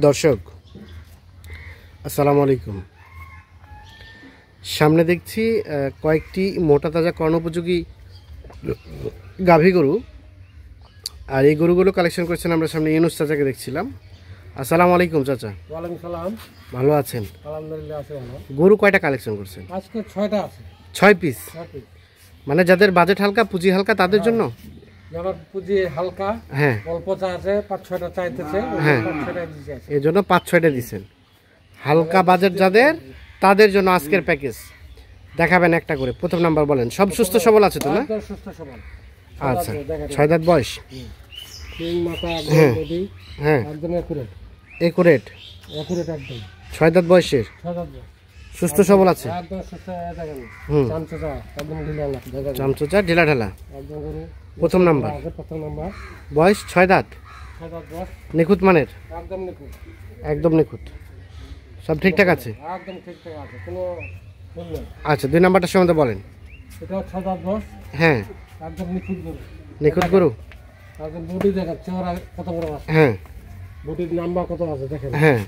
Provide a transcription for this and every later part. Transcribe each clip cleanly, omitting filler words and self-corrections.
দর্শক আসসালামু আলাইকুম। সামনে দেখছি কয়েকটি মোটা তাজা কর্ণোপযোগী গাভী গরু, আর এই গরুগুলো কালেকশন করছেন আমরা সামনে ইউনুস চাচাকে দেখছিলাম। আসসালামু আলাইকুম চাচা। ওয়ালাইকুম সালাম। ভালো আছেন? আলহামদুলিল্লাহ আছি ভালো। গরু কয়টা কালেকশন করছেন? আজকে 6টা আছে। 6 পিস? মানে যাদের বাজেট হালকা, পুঁজি হালকা তাদের জন্য? যারা পুঁজি হালকা, হ্যাঁ, অল্প চা আছে, 5-6টা চাইতেছে, হ্যাঁ, 5-6টা দিয়েছে। এই জন্য 5-6টা দিচ্ছেন। হালকা বাজেট যাদের, তাদের জন্য আজকের প্যাকেজ দেখাবেন একটা করে। প্রথম নাম্বার বলেন। সব সুস্থ সবল আছে তো না? একদম সুস্থ সবল। আচ্ছা, 6 দাঁত বয়স। তিন মাথা হ্যাঁ, বডি, হ্যাঁ, একদম একুরেট একুরেট। একদম। 6 দাঁত বয়সের, 6 দাঁত বয়স, সুস্থ সবল আছে। একদম সুস্থ। দেখেন হুম, চামচা একদম ঢিলা না, দেখেন চামচোচা ঢিলা ঢালা। একদম গরু প্রথম নাম্বার প্রথম নাম্বার বয়স 6 দাঁত, 6 দাঁত বয়স, নিখুঁত মানের, একদম নিখুঁত, একদম নিখুঁত। সব ঠিকঠাক আছে? একদম ঠিকঠাক আছে, কোনো ভুল নেই। আচ্ছা, 2 নাম্বারটার সম্বন্ধে বলেন। এটা 6 দাঁত বয়স, হ্যাঁ, একদম নিখুঁত গরু, নিখুঁত গরু। একদম বডি দেখেন, চেহারা কত বড় আছে, হ্যাঁ, বডির নাম্বার কত আছে দেখেন। হ্যাঁ,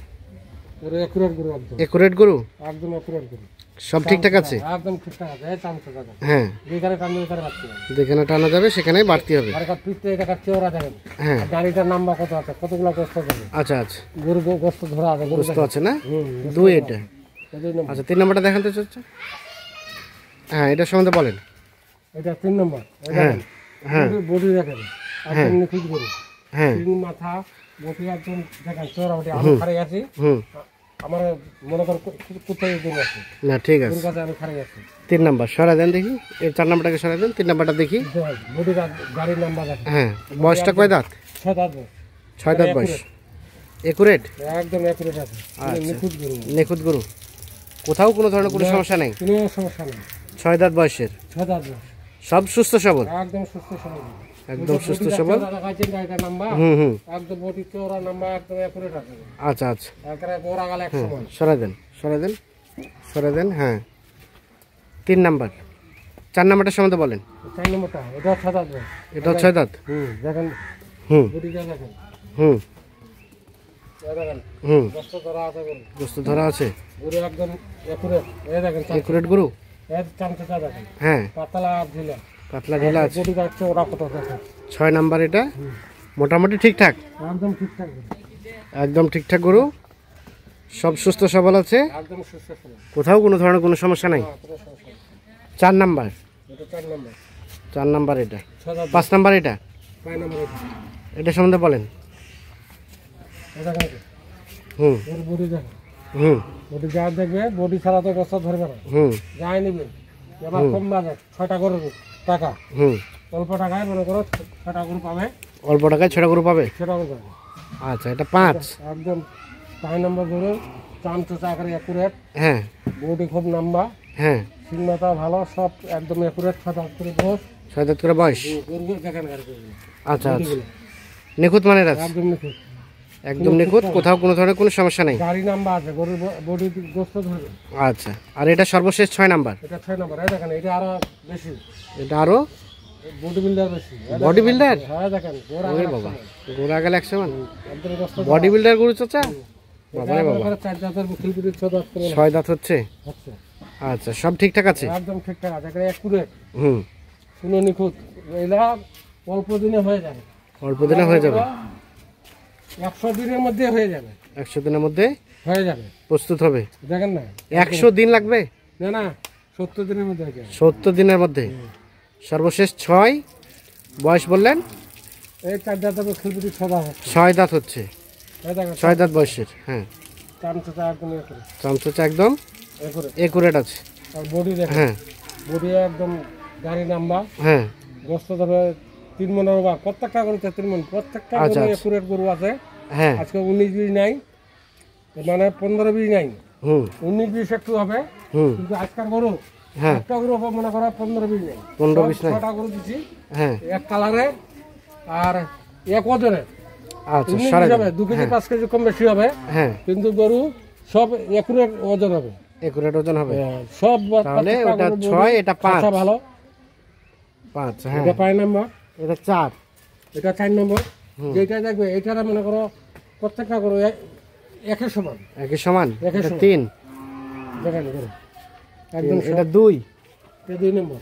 পুরো একুরেট গরু, একদম একুরেট গরু। একদম একুরেট গরু। সব ঠিকঠাক আছে? একদম ঠিকঠাক আছে। এই চামচা দেখেন, হ্যাঁ, যেখানে টানবে ওখানে বাড়তে হবে, যেখানে টানা যাবে সেখানেই বাড়তি হবে। আর একটা পিঠে এটা চেহারা দেখেন। হ্যাঁ, গাড়িটার নাম্বার কত আছে, কতগুলো গোস্ত আছে। আচ্ছা আচ্ছা, গরু গোস্ত ধরা আছে, গরু বুঝতে আছে না? হুম, 2 এটা। আচ্ছা, 3 নাম্বারটা দেখান তো চাচা। হ্যাঁ, এটার সম্বন্ধে বলেন। এটা 3 নম্বর। হ্যাঁ, হ্যাঁ, বডি দেখেন, একদম নিখুঁত গরু। হ্যাঁ, তিন মাথা বডি একদম দেখেন, চেহারা বডি। আমি খাড়ে আছি, হুম, আমার মনে কর কোথায় গরু আছে, না ঠিক আছে। গরুর কাছে আমি খাড়ে আছি। 3 নাম্বার সরা দেন দেখি। এর 4 নাম্বারটাকে সরা দেন, 3 নাম্বারটা দেখি। বডির গাড়ির নাম্বার দেখেন। হ্যাঁ, বয়সটা কয় দাঁত? 6 দাঁত বয়স, 6 দাঁত বয়স, একুরেট। একদম একুরেট আছে, আচ্ছা, নিখুঁত গরু, নিখুঁত গরু। কোথাও কোনো ধরনের কোনো সমস্যা নেই? কোনো সমস্যা নেই। 6 দাঁত বয়সের, 6 দাঁত বয়স, সব সুস্থ সবল, একদম সুস্থ সবল, একদম সুস্থ সবল। গাড়িটার নাম্বার হুম হুম, একদম বডি চেহারা নাম্বার একদম একুরেট আছে। আচ্ছা আচ্ছা, একেবারে গোড়া গালে এক সমান। সরা দেন, সরা দেন, সরা দেন। হ্যাঁ, 3 নাম্বার। 4 নাম্বারটার সম্বন্ধে বলেন। 4 নম্বরটা এটা 6 দাঁত বয়স, এটাও 6 দাঁত। দেখেন হুম বডিটা দেখেন, হুম দেখেন হুম, গোস্ত ধরা আছে গরু, গোস্ত ধরা আছে, গরু একদম একুরেট। এই দেখেন একুরেট গরু। এর চামচা দেখেন, হ্যাঁ, পাতলা আর ঢিলা, পাতলা ঢিলা আছে। বডিটা হচ্ছে ওরা কত দেখেন। 6 নাম্বার এটা মোটামুটি ঠিকঠাক, একদম ঠিকঠাক গরু, একদম ঠিকঠাক গরু। সব সুস্থ সবল আছে, একদম সুস্থ সবল, কোথাও কোনো ধরনের কোনো সমস্যা নাই। কোনো সমস্যা নেই। 4 নাম্বার, এটা 4 নম্বর। 4 নাম্বার এটা। 6 দাঁত 5 নাম্বার এটা, 5 নম্বর এটা। এটা সম্বন্ধে বলেন। এটা দেখেন হুম গরু বডি দেখেন, হুম বডি যা দেখবে, বডি ছাড়া তো গোস্ত ধরবে না। হুম যাই নিবে এবার কম বাজেট, 6টা গরুর টাকা, হুম, অল্প টাকায় মনে করো 6টা গরু পাবে, অল্প টাকায় 6টা গরু পাবে। সেটা পাবে। আচ্ছা, এটা 5। একদম 5 নম্বর গরু, চামচা আকারে একুরেট, হ্যাঁ বডি খুব নাম্বা, হ্যাঁ, সিংমাতা ভালো, সব একদম একুরেট। 6 দাঁত করে বয়স, 6 দাঁত করে বয়স। গরু দেখেন গাড়ি গরুগুলো, আচ্ছা আচ্ছা, নিখুঁত মানের আছে, একদম নিখুঁত, একদম নিখুঁত, কোথাও কোনো ধরনের কোনো সমস্যা নেই। গাড়ি নাম্বার আছে, গরুর বডি গোস্ত ধরবে। আচ্ছা, আর এটা সর্বশেষ 6 নাম্বার। এটা 6 নম্বর। এই দেখেন এটা আরো বেশি, এটা আরো বডি বিল্ডার বেশি। Body builder. হ্যাঁ দেখেন গোড়া ওরে বাবা, গোড়া গেল 100 মান। একদম গোস্ত বডি বিল্ডার গরু চাচা। বাবা রে বাবা, 4 দাঁতের খিলপুরি 6 দাঁত করে 6 দাঁত হচ্ছে। হচ্ছে, আচ্ছা, সব ঠিকঠাক আছে? একদম ঠিকঠাক আছে, একেবারে একুরেট, হুম, কোনো নিখুঁত। এলা অল্প দিনে হয়ে যাবে, অল্প দিনে হয়ে যাবে। 100 দিনের মধ্যে হয়ে যাবে, 100 দিনের মধ্যে হয়ে যাবে। প্রস্তুত হবে। দেখেন না, 100 দিন লাগবে? না না, 70 দিনের মধ্যে হয়ে যাবে। 70 দিনের মধ্যে। সর্বশেষ 6 বয়স বললেন? এই 4 দাঁতের খিলপুরি 6 দাঁত হচ্ছে। 6 দাঁত হচ্ছে, এই দেখেন 6 দাঁত বয়সের। হ্যাঁ, চামচা একদম একুরেট, চামচোচা একদম একুরেট। একুরেট আছে। আর বডি দেখেন, হ্যাঁ বডি একদম গাড়ি নাম্বার, হ্যাঁ, গোস্ত ধরবে 3 মনের বা প্রত্যেকটা গরুতে 3 মন, প্রত্যেকটা আচ্ছা, গরু আচ্ছা। একুরেট গরু আছে। হ্যাঁ, আজকে 19-20 নাই, মানে 15-20 নাই, হুম 19-20 একটু হবে, হুম, কিন্তু আজকাল গরু হ্যাঁ, একটা গরু মনে করো 15-20 নাই, 15-20 নাই। 6টা গরু দিচ্ছি, হ্যাঁ, এক কালারে আর এক ওজনে। আচ্ছা, 19-20 সরে হবে, 2 কেজি 5 কেজি কম বেশি হবে, হ্যাঁ, কিন্তু গরু সব একুরেট ওজন হবে, একুরেট ওজন হবে। সব। তাহলে প্রত্যেকটা ওটা গরুর 6, বডি এটা 5। খাসা ভালো। 5, হ্যাঁ, এটা 5 নম্বর, এটা 4। এটা 4 নম্বর। যেটা দেখবে এটারা মনে করো প্রত্যেকটা গরু একই সমান একই সমান? একই এটা সমান। 3, দেখেন করে একদম এটা 2, এটা 2 নম্বর,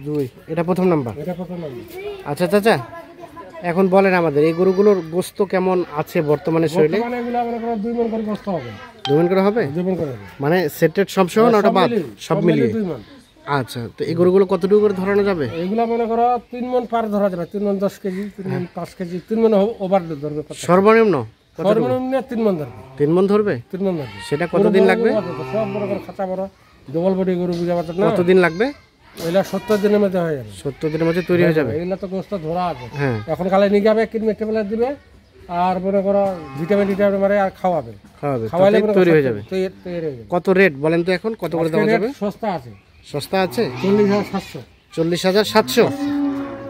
2, এটা প্রথম নাম্বার। এটা প্রথম নম্বর। আচ্ছা চাচা, এখন বলেন আমাদের এই গরুগুলোর গোস্ত কেমন আছে বর্তমানে শরীরে? বর্তমানে এগুলো মনে করো 2 মণ করে কষ্ট হবে, 2 মণ করে হবে? 2 মণ করে হবে। মানে সেটেড সব সহ না ওটা বাদ? সব মিলিয়ে। 2 মণ। আচ্ছা, তো এই গরুগুলো কতটুকু করে ধরানো যাবে? এগুলা মনে করো 3 মণ পার ধরা যাবে, 3 মণ 10 কেজি, 3 মণ 5 কেজি, 3 মণ ওভার ধরবে। সর্বনিম্ন সর্বনিম্ন 3 মণ ধরবে, 3 মণ ধরবে? 3 মণ ধরবে। সেটা কতদিন লাগবে? সব বড় বড় খাঁচা বড় ডবল বডি গরু বুঝা পাচ্ছ না, কতদিন লাগবে? এগুলা 70 দিনের মধ্যে হয়ে যাবে। 70 দিনের মধ্যে তৈরি হয়ে যাবে? এগুলা তো গোস্ত ধরা আছে, হ্যাঁ, এখন কালে নিয়ে যাবে, কিনবে টেবলেট দিবে, আর মনে করো ভিটামিন মারে আর খাওয়াবে, খাওয়াইলে তাতে তৈরি হয়ে যাবে। তৈরি হয়ে যাবে। কত রেট বলেন তো এখন, কত করে দেওয়া যাবে? সস্তা আছে, সস্তা আছে? 40,700। 40,700?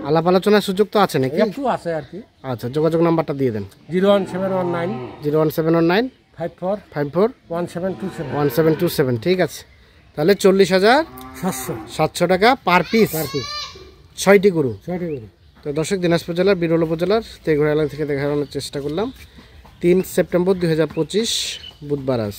আলাপ আলোচনার সুযোগ তো আছে নাকি? একটু আছে আর কি। আচ্ছা, যোগাযোগ নাম্বারটা দিয়ে দেন। 01719 01719 54 54 1727। 1727। ঠিক আছে, তাহলে 40,700 টাকা পার পিস, 6টি গরু। 6টি গরু। তো দর্শক, দিনাজপুর জেলার বিরল উপজেলার তেঘরা এলাকা থেকে দেখানোর চেষ্টা করলাম। 3 সেপ্টেম্বর 2025 বুধবার আজ।